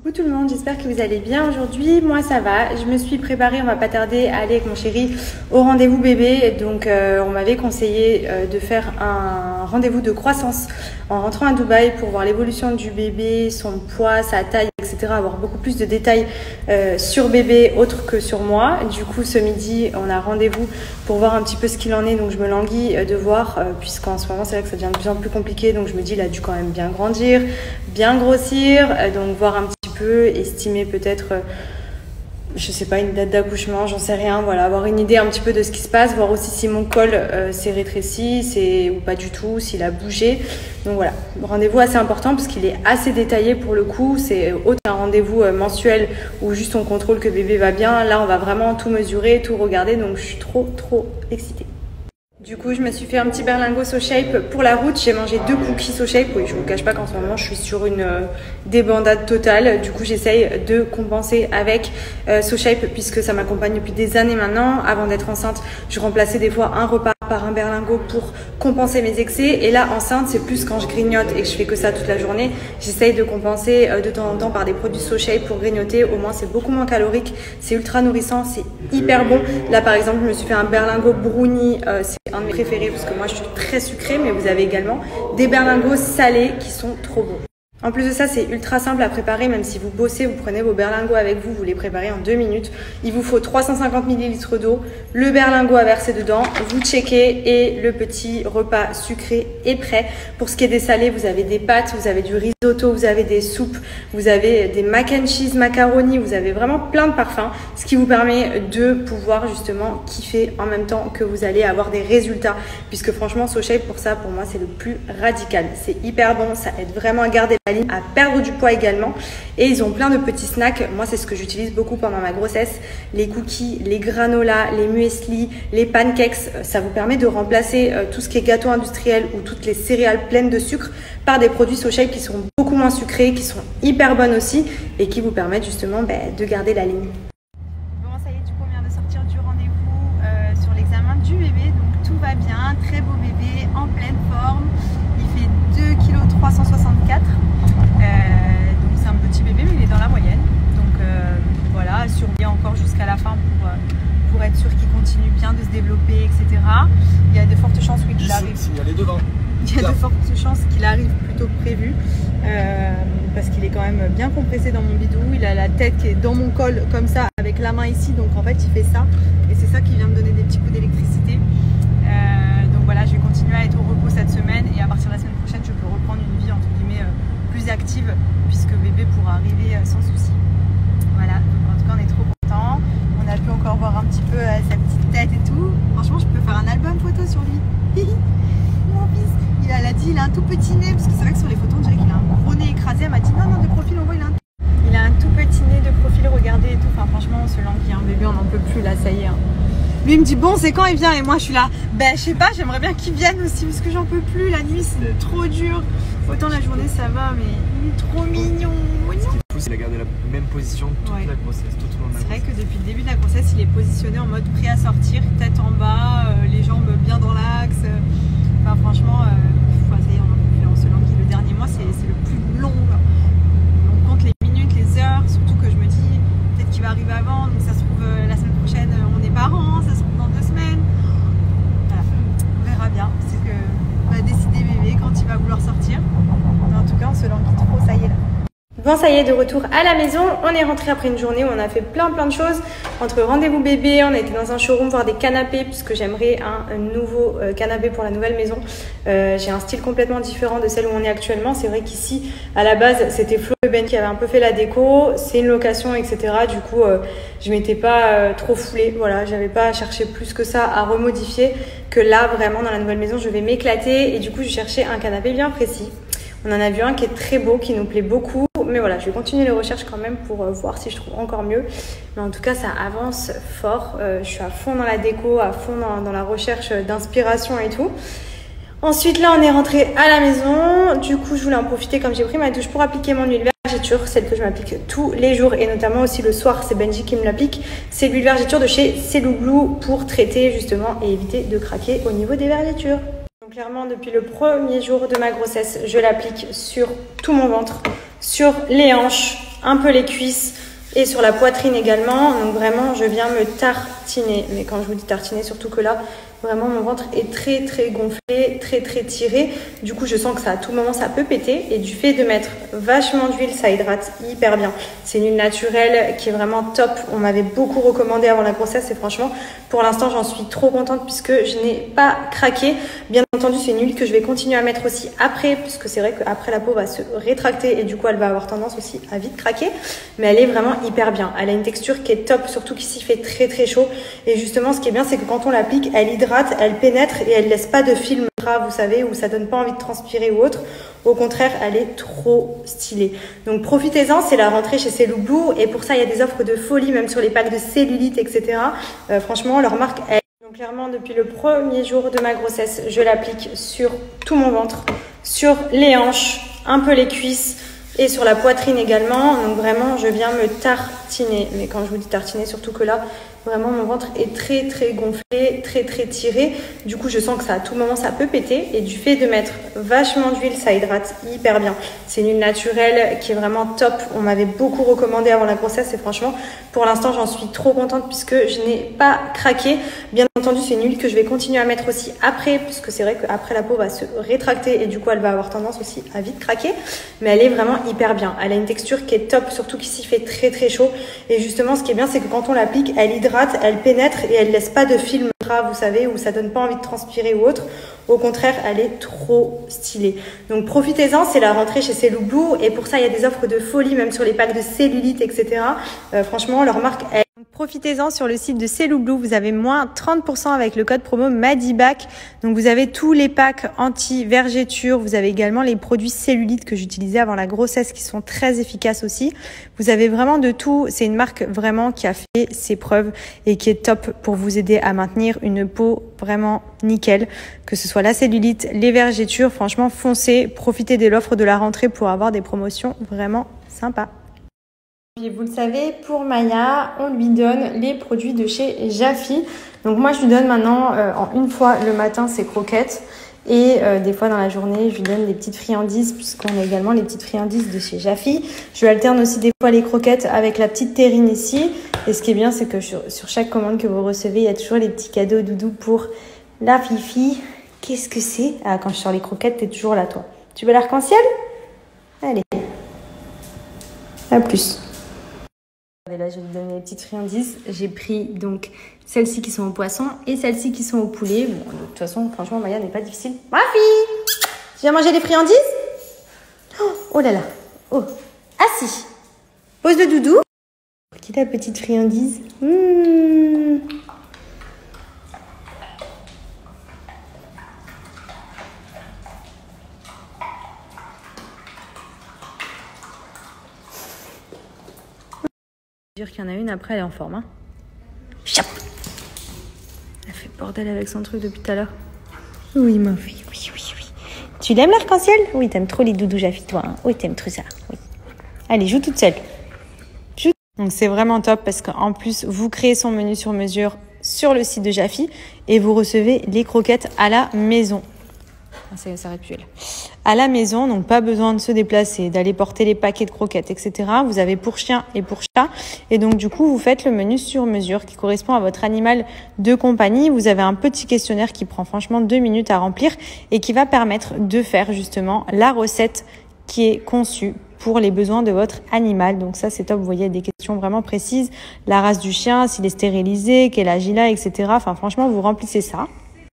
Coucou tout le monde, j'espère que vous allez bien aujourd'hui. Moi ça va, je me suis préparée, on va pas tarder à aller avec mon chéri au rendez-vous bébé. Donc on m'avait conseillé de faire un rendez-vous de croissance en rentrant à Dubaï pour voir l'évolution du bébé, son poids, sa taille, etc. Avoir beaucoup plus de détails sur bébé autre que sur moi. Du coup ce midi on a rendez-vous pour voir un petit peu ce qu'il en est. Donc je me languis de voir puisqu'en ce moment c'est vrai que ça devient de plus en plus compliqué. Donc je me dis il a dû quand même bien grandir, bien grossir. Donc voir un petit peu, estimer peut-être, je sais pas, une date d'accouchement, j'en sais rien, voilà, avoir une idée un petit peu de ce qui se passe, voir aussi si mon col s'est rétréci, ou pas du tout, s'il a bougé. Donc voilà, rendez-vous assez important parce qu'il est assez détaillé pour le coup, c'est autant un rendez-vous mensuel où juste on contrôle que bébé va bien, là on va vraiment tout mesurer, tout regarder, donc je suis trop excitée. Du coup, je me suis fait un petit berlingot SoShape pour la route. J'ai mangé 2 cookies SoShape. Oui, je vous cache pas qu'en ce moment, je suis sur une débandade totale. Du coup, j'essaye de compenser avec SoShape puisque ça m'accompagne depuis des années maintenant. Avant d'être enceinte, je remplaçais des fois un repas par un berlingot pour compenser mes excès. Et là, enceinte, c'est plus quand je grignote et que je fais que ça toute la journée. J'essaye de compenser de temps en temps par des produits SoShape pour grignoter. Au moins, c'est beaucoup moins calorique. C'est ultra nourrissant. C'est hyper bon. Là, par exemple, je me suis fait un berlingot brownie. C'est un de mes préférés parce que moi je suis très sucrée, mais vous avez également des berlingots salés qui sont trop bons. En plus de ça, c'est ultra simple à préparer, même si vous bossez, vous prenez vos berlingots avec vous, vous les préparez en 2 minutes. Il vous faut 350 ml d'eau, le berlingot à verser dedans, vous checkez et le petit repas sucré est prêt. Pour ce qui est des salés, vous avez des pâtes, vous avez du risotto, vous avez des soupes, vous avez des mac and cheese, macaroni, vous avez vraiment plein de parfums, ce qui vous permet de pouvoir justement kiffer en même temps que vous allez avoir des résultats. Puisque franchement, SoShape, pour ça, pour moi, c'est le plus radical. C'est hyper bon, ça aide vraiment à garder la ligne, à perdre du poids également. Et ils ont plein de petits snacks. Moi, c'est ce que j'utilise beaucoup pendant ma grossesse. Les cookies, les granolas, les muesli, les pancakes. Ça vous permet de remplacer tout ce qui est gâteau industriel ou toutes les céréales pleines de sucre par des produits SoShape qui sont beaucoup moins sucrés, qui sont hyper bonnes aussi et qui vous permettent justement de garder la ligne. Bon, ça y est, du coup, on vient de sortir du rendez-vous sur l'examen du bébé. Donc, tout va bien. Très beau bébé, en pleine forme. Il fait 2,364 kg. Donc c'est un petit bébé, mais il est dans la moyenne. Donc voilà, surveiller encore jusqu'à la fin pour être sûr qu'il continue bien de se développer, etc. Il y a de fortes chances qu'il arrive. Il y a les devants. Il y a de fortes chances qu'il arrive plus tôt que prévu parce qu'il est quand même bien compressé dans mon bidou. Il a la tête qui est dans mon col comme ça avec la main ici, donc en fait il fait ça et c'est ça qui vient me donner des petits coups d'électricité. Donc voilà, je vais continuer à être au repos cette semaine et à partir de la semaine prochaine je peux reprendre une vie entre guillemets plus active puisque bébé pourra arriver sans souci. Voilà, donc en tout cas on est trop contents. On a pu encore voir un petit peu sa petite tête et tout. Franchement je peux faire un album photo sur lui. Mon fils, elle a dit il a un tout petit nez parce que c'est vrai que sur les photos on dirait qu'il a un gros nez écrasé. Elle m'a dit non de profil on voit il a un tout petit nez de profil, regardez et tout. Enfin franchement on se languit, un bébé on n'en peut plus là, ça y est. Lui il me dit bon c'est quand il vient et moi je suis là, ben je sais pas, j'aimerais bien qu'il vienne aussi parce que j'en peux plus, la nuit c'est trop dur. Autant la journée ça va mais il est trop mignon. Il a gardé la même position toute la grossesse, tout au long de la grossesse. C'est vrai que depuis le début de la grossesse il est positionné en mode prêt à sortir, tête en bas, les jambes bien dans l'axe. Enfin franchement, ça y est, on se languit. Le dernier mois c'est le plus long. On compte les minutes, les heures, surtout que je me dis peut-être qu'il va arriver avant, donc ça se trouve la semaine prochaine on est parents, ça se trouve dans 2 semaines. Voilà, on verra bien, c'est que on va décider bébé quand il va vouloir sortir. Mais en tout cas on se languit trop, ça y est là. Bon ça y est, de retour à la maison, on est rentré après une journée où on a fait plein de choses. Entre rendez-vous bébé, on a été dans un showroom voir des canapés puisque j'aimerais un nouveau canapé pour la nouvelle maison. J'ai un style complètement différent de celle où on est actuellement. C'est vrai qu'ici, à la base, c'était Flo et Ben qui avaient un peu fait la déco. C'est une location, etc. Du coup, je m'étais pas trop foulée. Voilà, j'avais pas cherché plus que ça à remodifier. Que là, vraiment, dans la nouvelle maison, je vais m'éclater. Et du coup, je cherchais un canapé bien précis. On en a vu un qui est très beau, qui nous plaît beaucoup. Mais voilà, je vais continuer les recherches quand même pour voir si je trouve encore mieux. Mais en tout cas, ça avance fort. Je suis à fond dans la déco, à fond dans la recherche d'inspiration et tout. Ensuite, là, on est rentré à la maison. Du coup, je voulais en profiter comme j'ai pris ma douche pour appliquer mon huile vergéture, celle que je m'applique tous les jours et notamment aussi le soir. C'est Benji qui me l'applique. C'est l'huile vergéture de chez Celuglou pour traiter justement et éviter de craquer au niveau des vergetures. Donc clairement, depuis le premier jour de ma grossesse, je l'applique sur tout mon ventre, sur les hanches, un peu les cuisses et sur la poitrine également. Donc vraiment, je viens me tartiner. Mais quand je vous dis tartiner, surtout que là, vraiment mon ventre est très très gonflé, très très tiré. Du coup, je sens que ça à tout moment ça peut péter. Et du fait de mettre vachement d'huile, ça hydrate hyper bien. C'est une huile naturelle qui est vraiment top. On m'avait beaucoup recommandé avant la grossesse et franchement, pour l'instant, j'en suis trop contente puisque je n'ai pas craqué. Bien entendu, c'est une huile que je vais continuer à mettre aussi après, puisque c'est vrai qu'après la peau va se rétracter et du coup, elle va avoir tendance aussi à vite craquer. Mais elle est vraiment hyper bien. Elle a une texture qui est top, surtout qu'ici il fait très très chaud. Et justement, ce qui est bien, c'est que quand on l'applique, elle hydrate, elle pénètre et elle laisse pas de film gras, vous savez, où ça donne pas envie de transpirer ou autre. Au contraire, elle est trop stylée. Donc profitez-en, c'est la rentrée chez Cellublue et pour ça, il y a des offres de folie, même sur les packs de cellulite, etc. Franchement, leur marque est... Donc clairement, depuis le premier jour de ma grossesse, je l'applique sur tout mon ventre, sur les hanches, un peu les cuisses et sur la poitrine également. Donc vraiment, je viens me tartiner. Mais quand je vous dis tartiner, surtout que là, vraiment mon ventre est très très gonflé, très très tiré. Du coup, je sens que ça à tout moment ça peut péter. Et du fait de mettre vachement d'huile, ça hydrate hyper bien. C'est une huile naturelle qui est vraiment top. On m'avait beaucoup recommandé avant la grossesse et franchement, pour l'instant, j'en suis trop contente puisque je n'ai pas craqué. Bien entendu, c'est une huile que je vais continuer à mettre aussi après, puisque c'est vrai qu'après la peau va se rétracter et du coup, elle va avoir tendance aussi à vite craquer. Mais elle est vraiment hyper bien. Elle a une texture qui est top, surtout qu'ici il fait très très chaud. Et justement, ce qui est bien, c'est que quand on l'applique, elle hydrate, elle pénètre et elle laisse pas de film gras, vous savez, où ça donne pas envie de transpirer ou autre. Au contraire, elle est trop stylée. Donc profitez-en, c'est la rentrée chez Cellublue et pour ça, il y a des offres de folie, même sur les packs de cellulite, etc. Franchement, leur marque est... Profitez-en sur le site de Cellublue, vous avez moins 30% avec le code promo MADIBAC. Donc vous avez tous les packs anti-vergéture, vous avez également les produits cellulite que j'utilisais avant la grossesse qui sont très efficaces aussi. Vous avez vraiment de tout, c'est une marque vraiment qui a fait ses preuves et qui est top pour vous aider à maintenir une peau vraiment nickel, que ce soit la cellulite, les vergétures, franchement foncez, profitez de l'offre de la rentrée pour avoir des promotions vraiment sympas. Et vous le savez, pour Maya, on lui donne les produits de chez Jafi. Donc moi, je lui donne maintenant en une fois le matin ses croquettes et des fois dans la journée, je lui donne des petites friandises puisqu'on a également les petites friandises de chez Jafi. Je lui alterne aussi des fois les croquettes avec la petite terrine ici. Et ce qui est bien, c'est que sur chaque commande que vous recevez, il y a toujours les petits cadeaux doudou pour la Fifi. Qu'est-ce que c'est? Ah, quand je sors les croquettes, t'es toujours là, toi. Tu veux l'arc-en-ciel? Allez. À plus. Et là, je vais vous donner les petites friandises. J'ai pris donc celles-ci qui sont au poisson et celles-ci qui sont au poulet. Bon, de toute façon, franchement, Maya n'est pas difficile. Ma fille, tu viens manger les friandises? Oh là là. Oh. Assis. Pose de doudou. Qui est la petite friandise? Dire qu'il y en a une, après elle est en forme. Hein. Chap. Elle fait bordel avec son truc depuis tout à l'heure. Oui, ma fille, oui, oui, oui. Tu l'aimes l'arc-en-ciel? Oui, t'aimes trop les doudous Jafi, toi. Hein. Oui, t'aimes trop ça. Oui. Allez, joue toute seule. Joue. Donc c'est vraiment top parce qu'en plus, vous créez son menu sur mesure sur le site de Jafi et vous recevez les croquettes à la maison. Ça s'arrête plus là. À la maison, donc pas besoin de se déplacer, d'aller porter les paquets de croquettes, etc. Vous avez pour chien et pour chat. Et donc, du coup, vous faites le menu sur mesure qui correspond à votre animal de compagnie. Vous avez un petit questionnaire qui prend franchement 2 minutes à remplir et qui va permettre de faire justement la recette qui est conçue pour les besoins de votre animal. Donc ça, c'est top. Vous voyez, des questions vraiment précises. La race du chien, s'il est stérilisé, quel âge il a, etc. Enfin, franchement, vous remplissez ça.